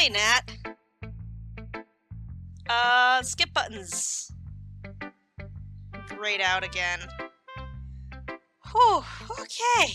Hi, Nat. Skip buttons. Grayed out again. Whew, okay.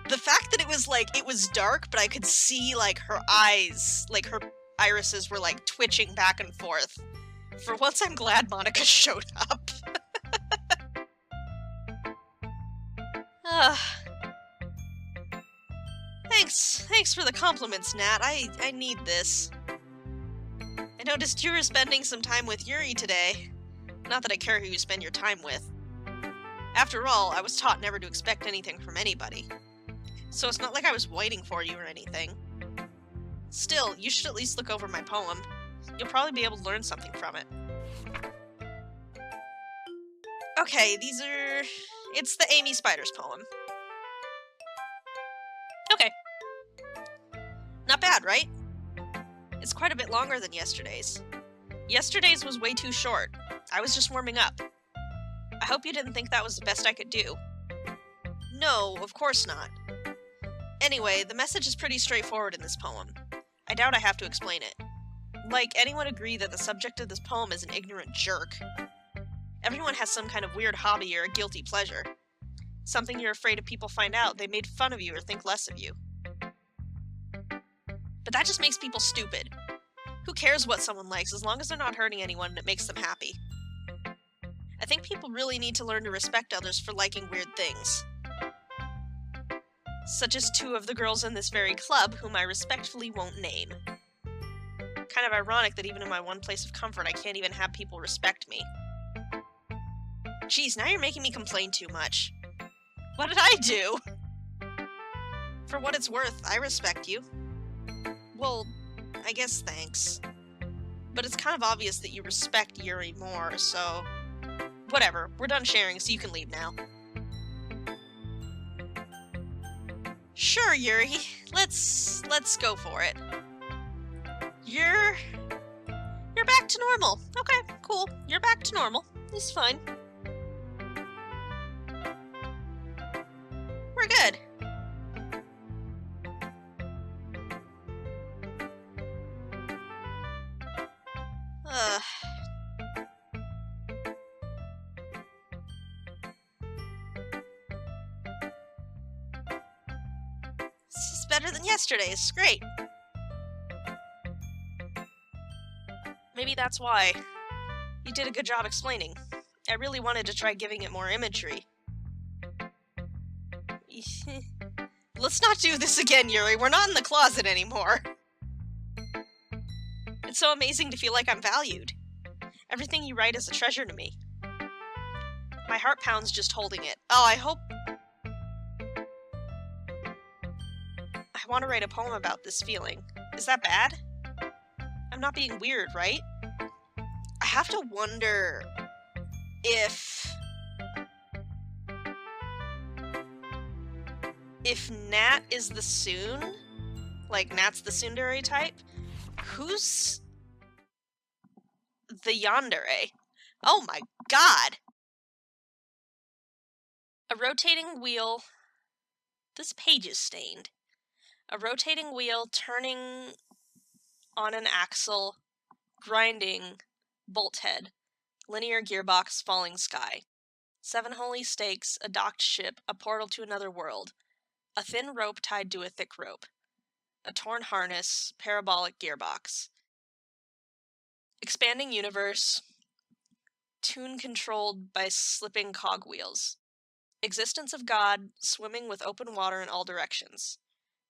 The fact that it was dark, but I could see, her eyes, her irises were, twitching back and forth. For once, I'm glad Monica showed up. Thanks for the compliments, Nat. I need this. I noticed you were spending some time with Yuri today. Not that I care who you spend your time with. After all, I was taught never to expect anything from anybody. So it's not like I was waiting for you or anything. Still, you should at least look over my poem. You'll probably be able to learn something from it. Okay, it's the Amy Spiders poem. Okay. Not bad, right? It's quite a bit longer than yesterday's. Yesterday's was way too short. I was just warming up. I hope you didn't think that was the best I could do. No, of course not. Anyway, the message is pretty straightforward in this poem. I doubt I have to explain it. Anyone agree that the subject of this poem is an ignorant jerk? Everyone has some kind of weird hobby or a guilty pleasure. Something you're afraid if people find out they made fun of you or think less of you. But that just makes people stupid. Who cares what someone likes as long as they're not hurting anyone and it makes them happy? I think people really need to learn to respect others for liking weird things. Such as two of the girls in this very club whom I respectfully won't name. Kind of ironic that even in my one place of comfort I can't even have people respect me. Geez, now you're making me complain too much. What did I do? For what it's worth, I respect you. Well, I guess thanks. But it's kind of obvious that you respect Yuri more, so... Whatever, we're done sharing, so you can leave now. Sure, Yuri. Let's go for it. You're back to normal. Okay, cool. You're back to normal. It's fine. We're good. This is better than yesterday's. Great. Maybe that's why. You did a good job explaining. I really wanted to try giving it more imagery. Let's not do this again, Yuri. We're not in the closet anymore. It's so amazing to feel like I'm valued. Everything you write is a treasure to me. My heart pounds just holding it. Oh, I want to write a poem about this feeling. Is that bad? I'm not being weird, right? I have to wonder if Nat is the Soon, Nat's the tsundere type, who's the yandere? Oh my god! A rotating wheel... This page is stained. A rotating wheel turning on an axle, grinding, bolt head, linear gearbox, falling sky. 7 holy stakes, a docked ship, a portal to another world. A thin rope tied to a thick rope. A torn harness, parabolic gearbox. Expanding universe. Tune controlled by slipping cogwheels. Existence of God, swimming with open water in all directions.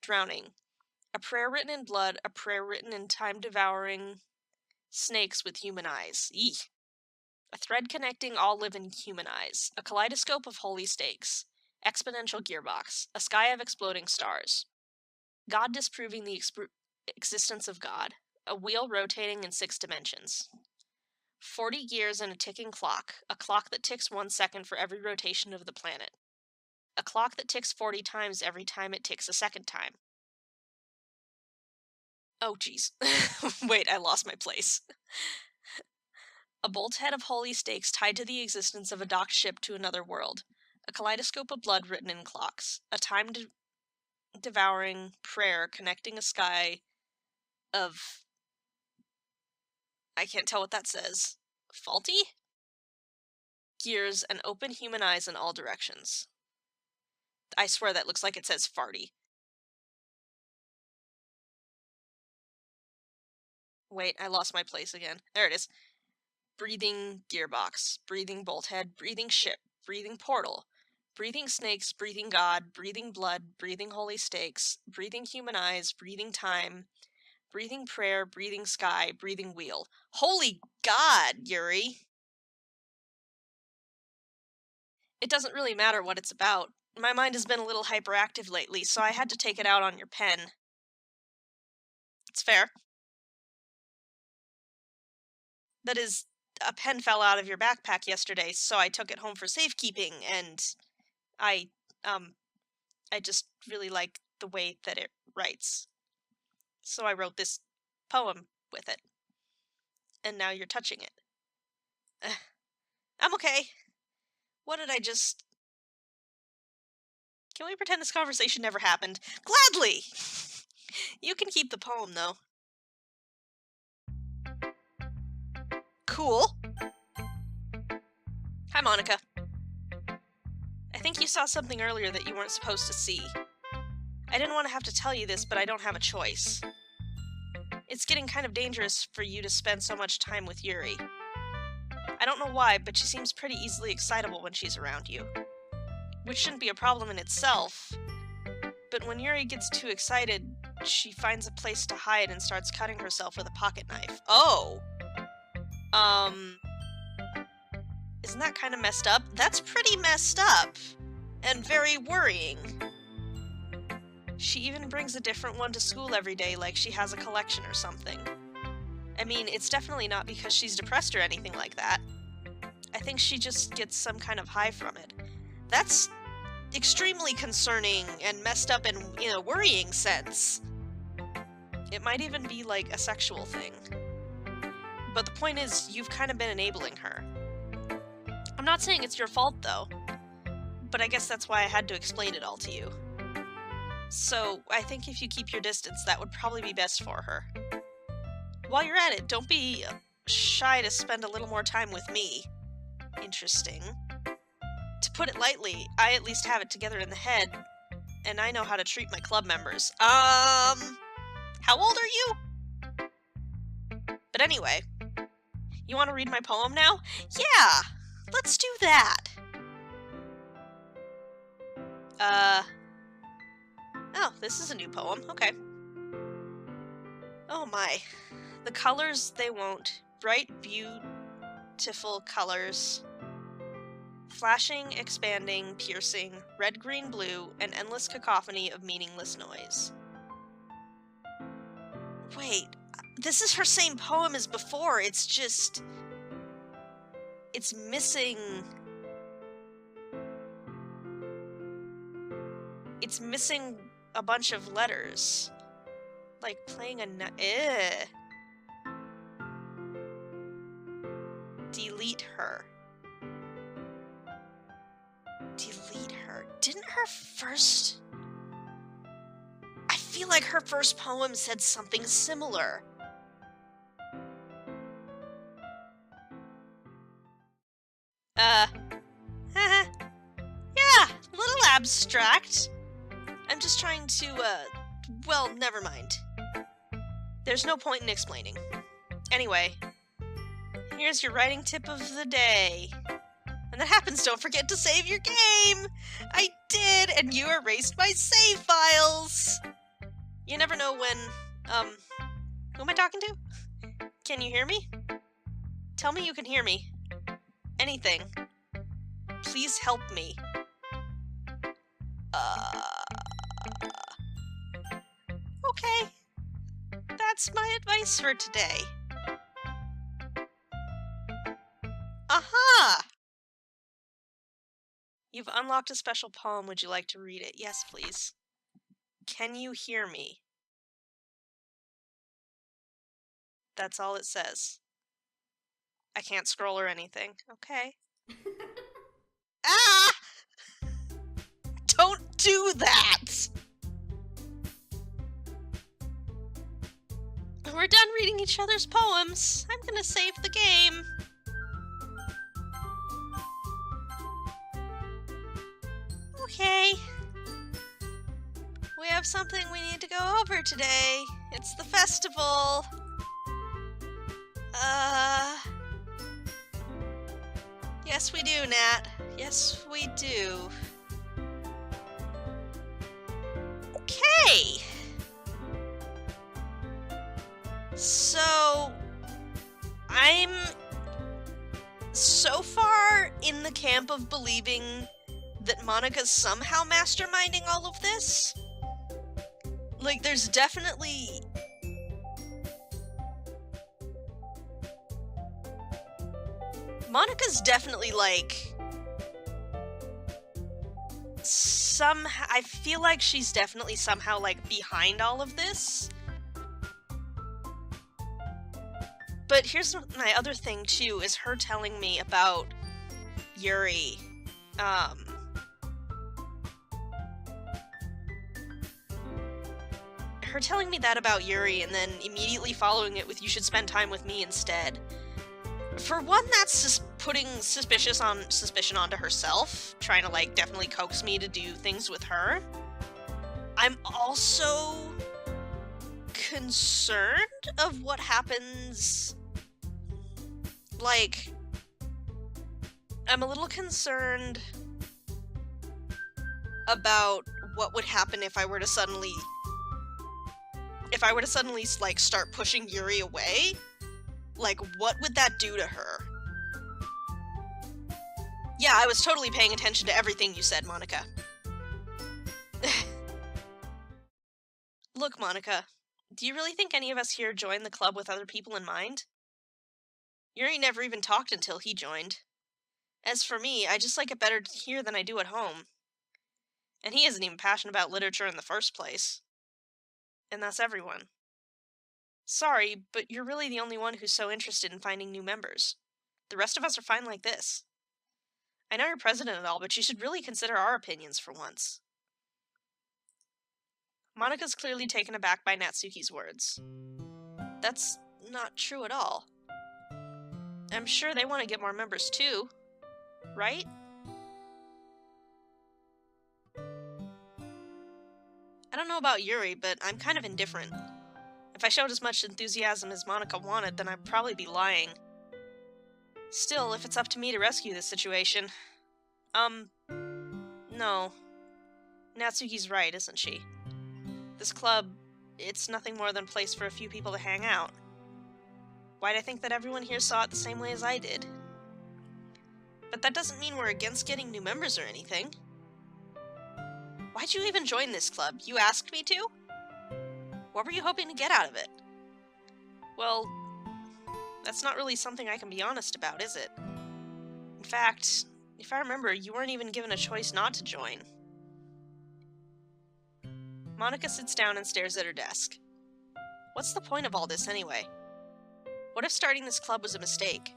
Drowning. A prayer written in blood, a prayer written in time-devouring snakes with human eyes. Eek. A thread connecting all living human eyes. A kaleidoscope of holy stakes. Exponential gearbox. A sky of exploding stars. God disproving the existence of God. A wheel rotating in 6 dimensions. 40 gears and a ticking clock. A clock that ticks 1 second for every rotation of the planet. A clock that ticks 40 times every time it ticks a second time. Oh, jeez. Wait, I lost my place. A bolt head of holy stakes tied to the existence of a docked ship to another world. A kaleidoscope of blood written in clocks. A devouring prayer, connecting a sky of... I can't tell what that says. Faulty? Gears and open human eyes in all directions. I swear that looks like it says farty. Wait, I lost my place again. There it is. Breathing gearbox, breathing bolthead, breathing ship, breathing portal, breathing snakes, breathing god, breathing blood, breathing holy stakes, breathing human eyes, breathing time, breathing prayer, breathing sky, breathing wheel. Holy God, Yuri! It doesn't really matter what it's about. My mind has been a little hyperactive lately, so I had to take it out on your pen. It's fair. That is, a pen fell out of your backpack yesterday, so I took it home for safekeeping, and I, um, I just really like the way that it writes. So I wrote this poem with it. And now you're touching it. I'm okay. What did I just... Can we pretend this conversation never happened? Gladly! You can keep the poem, though. Cool. Hi, Monica. I think you saw something earlier that you weren't supposed to see. I didn't want to have to tell you this, but I don't have a choice. It's getting kind of dangerous for you to spend so much time with Yuri. I don't know why, but she seems pretty easily excitable when she's around you. Which shouldn't be a problem in itself, but when Yuri gets too excited, she finds a place to hide and starts cutting herself with a pocket knife. Oh! Isn't that kind of messed up? That's pretty messed up! And very worrying. She even brings a different one to school every day, like she has a collection or something. I mean, it's definitely not because she's depressed or anything like that. I think she just gets some kind of high from it. That's extremely concerning and messed up in a worrying sense. It might even be like a sexual thing. But the point is, you've kind of been enabling her. I'm not saying it's your fault, though. But I guess that's why I had to explain it all to you. So, I think if you keep your distance, that would probably be best for her. While you're at it, don't be shy to spend a little more time with me. Interesting. To put it lightly, I at least have it together in the head, and I know how to treat my club members. How old are you? But anyway, you want to read my poem now? Yeah, let's do that. Oh, this is a new poem. Okay. Oh my. The colors they won't. Bright, beautiful colors. Flashing, expanding, piercing, red, green, blue, an endless cacophony of meaningless noise. Wait, this is her same poem as before, it's just... It's missing... It's missing a bunch of letters. Like playing a... Delete her. Delete her. Didn't her first... I feel like her first poem said something similar. Yeah, a little abstract. I'm just trying to, well, never mind. There's no point in explaining. Anyway, here's your writing tip of the day. When that happens, don't forget to save your game! I did, and you erased my save files! You never know when, who am I talking to? Can you hear me? Tell me you can hear me. Anything. Please help me. Okay. That's my advice for today. Aha! You've unlocked a special poem. Would you like to read it? Yes, please. Can you hear me? That's all it says. I can't scroll or anything. Okay. Ah! Don't do that! we're done reading each other's poems, I'm gonna save the game. Okay. We have something we need to go over today. It's the festival. Yes we do, Nat. Yes we do. Okay. So, I'm so far in the camp of believing that Monica's somehow masterminding all of this. Like, there's definitely... Monica's definitely, like... I feel like she's definitely somehow, like, behind all of this. But here's my other thing, too, is her telling me about Yuri. Her telling me that about Yuri and then immediately following it with, you should spend time with me instead. For one, that's just putting suspicion onto herself, trying to, like, definitely coax me to do things with her. I'm also concerned of what happens. Like, I'm a little concerned about what would happen if I were to suddenly, like, start pushing Yuri away. Like, what would that do to her? Yeah, I was totally paying attention to everything you said, Monica. Look, Monica, do you really think any of us here joined the club with other people in mind? Yuri never even talked until he joined. As for me, I just like it better here than I do at home. And he isn't even passionate about literature in the first place. And that's everyone. Sorry, but you're really the only one who's so interested in finding new members. The rest of us are fine like this. I know you're president and all, but you should really consider our opinions for once. Monica's clearly taken aback by Natsuki's words. That's not true at all. I'm sure they want to get more members too, right? I don't know about Yuri, but I'm kind of indifferent. If I showed as much enthusiasm as Monica wanted, then I'd probably be lying. Still, if it's up to me to rescue this situation... No. Natsuki's right, isn't she? This club, it's nothing more than a place for a few people to hang out. Why'd I think that everyone here saw it the same way as I did? But that doesn't mean we're against getting new members or anything. Why'd you even join this club? You asked me to? What were you hoping to get out of it? Well, that's not really something I can be honest about, is it? In fact, if I remember, you weren't even given a choice not to join. Monica sits down and stares at her desk. What's the point of all this anyway? What if starting this club was a mistake?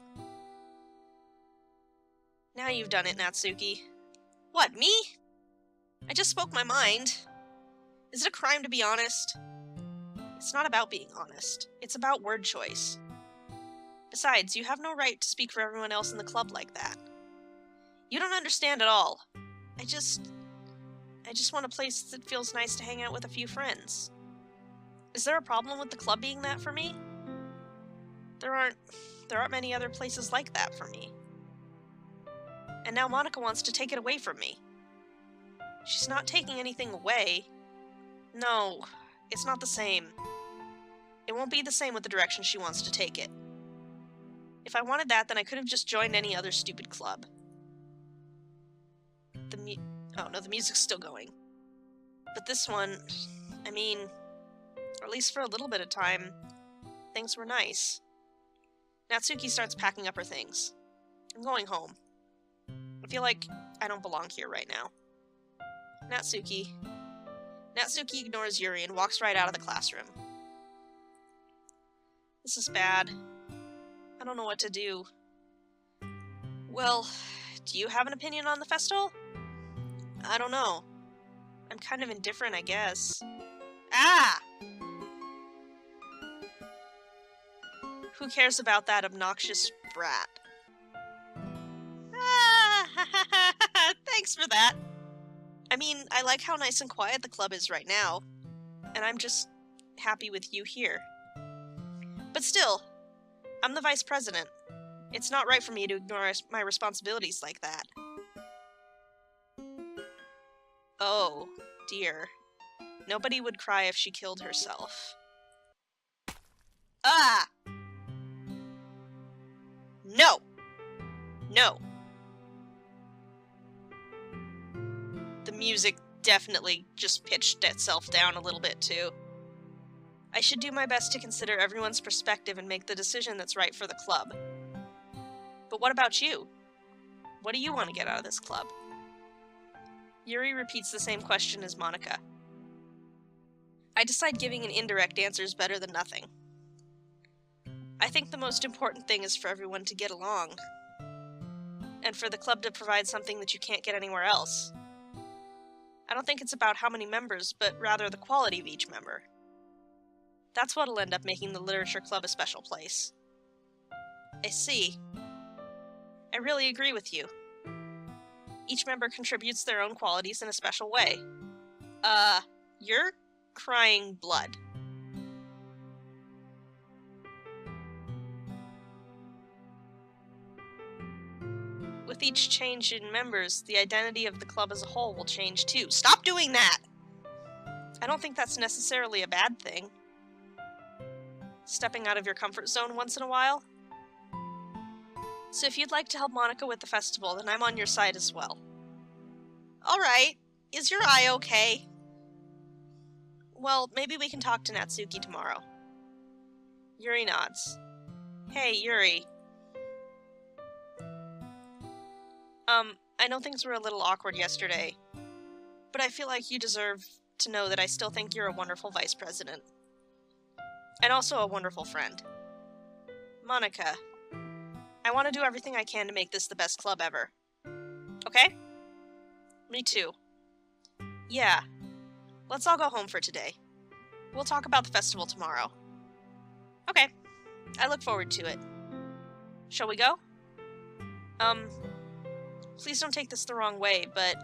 Now you've done it, Natsuki. What, me? I just spoke my mind. Is it a crime to be honest? It's not about being honest. It's about word choice. Besides, you have no right to speak for everyone else in the club like that. You don't understand at all. I just want a place that feels nice to hang out with a few friends. Is there a problem with the club being that for me? There aren't many other places like that for me. And now Monica wants to take it away from me. She's not taking anything away. No, it's not the same. It won't be the same with the direction she wants to take it. If I wanted that, then I could have just joined any other stupid club. Oh no, the music's still going. But this one, I mean, or at least for a little bit of time, things were nice. Natsuki starts packing up her things. I'm going home. I feel like I don't belong here right now. Natsuki ignores Yuri and walks right out of the classroom. This is bad. I don't know what to do. Well, do you have an opinion on the festival? I don't know. I'm kind of indifferent, I guess. Ah! Who cares about that obnoxious brat? Thanks for that. I mean, I like how nice and quiet the club is right now, and I'm just happy with you here. But still, I'm the vice president. It's not right for me to ignore my responsibilities like that. Oh, dear. Nobody would cry if she killed herself. Ah! No! No. The music definitely just pitched itself down a little bit, too. I should do my best to consider everyone's perspective and make the decision that's right for the club. But what about you? What do you want to get out of this club? Yuri repeats the same question as Monika. I decide giving an indirect answer is better than nothing. I think the most important thing is for everyone to get along, and for the club to provide something that you can't get anywhere else. I don't think it's about how many members, but rather the quality of each member. That's what'll end up making the Literature Club a special place. I see. I really agree with you. Each member contributes their own qualities in a special way. You're crying blood. With each change in members, the identity of the club as a whole will change too. Stop doing that! I don't think that's necessarily a bad thing. Stepping out of your comfort zone once in a while. So if you'd like to help Monika with the festival, then I'm on your side as well. Alright, is your eye okay? Well, maybe we can talk to Natsuki tomorrow. Yuri nods. Hey, Yuri. I know things were a little awkward yesterday, but I feel like you deserve to know that I still think you're a wonderful vice president. And also a wonderful friend. Monika, I want to do everything I can to make this the best club ever. Okay? Me too. Yeah. Let's all go home for today. We'll talk about the festival tomorrow. Okay. I look forward to it. Shall we go? Please don't take this the wrong way, but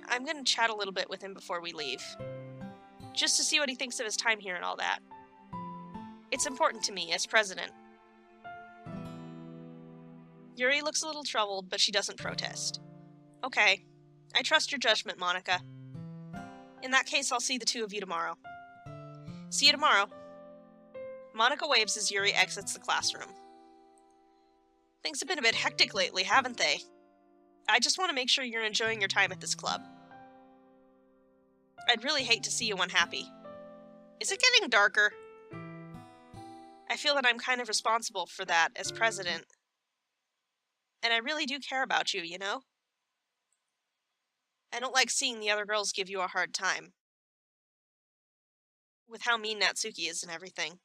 I'm gonna chat a little bit with him before we leave. Just to see what he thinks of his time here and all that. It's important to me as president. Yuri looks a little troubled, but she doesn't protest. Okay. I trust your judgment, Monika. In that case, I'll see the two of you tomorrow. See you tomorrow. Monika waves as Yuri exits the classroom. Things have been a bit hectic lately, haven't they? I just want to make sure you're enjoying your time at this club. I'd really hate to see you unhappy. Is it getting darker? I feel that I'm kind of responsible for that as president. And I really do care about you, you know? I don't like seeing the other girls give you a hard time. With how mean Natsuki is and everything.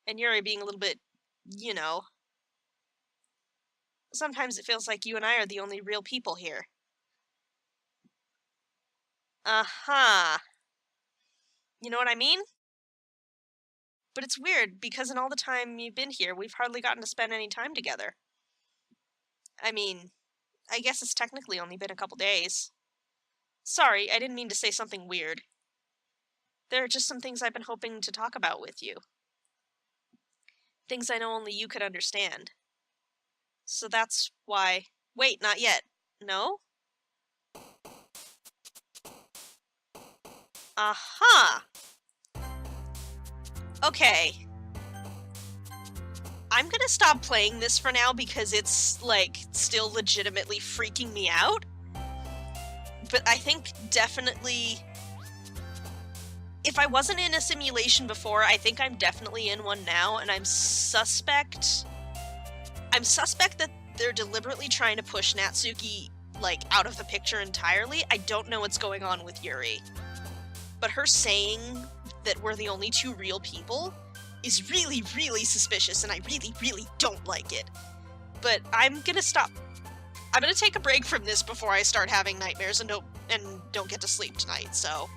And Yuri being a little bit, you know. Sometimes it feels like you and I are the only real people here. Uh-huh. You know what I mean? But it's weird, because in all the time you've been here, we've hardly gotten to spend any time together. I mean, I guess it's technically only been a couple days. Sorry, I didn't mean to say something weird. There are just some things I've been hoping to talk about with you. Things I know only you could understand. So that's why... Wait, not yet. No? Aha! Okay. I'm gonna stop playing this for now because it's, like, still legitimately freaking me out. But I think definitely... If I wasn't in a simulation before, I think I'm definitely in one now, and I'm suspect that they're deliberately trying to push Natsuki, like, out of the picture entirely. I don't know what's going on with Yuri. But her saying that we're the only two real people is really, really suspicious, and I really, really don't like it. But I'm gonna stop. I'm gonna take a break from this before I start having nightmares and don't get to sleep tonight, so...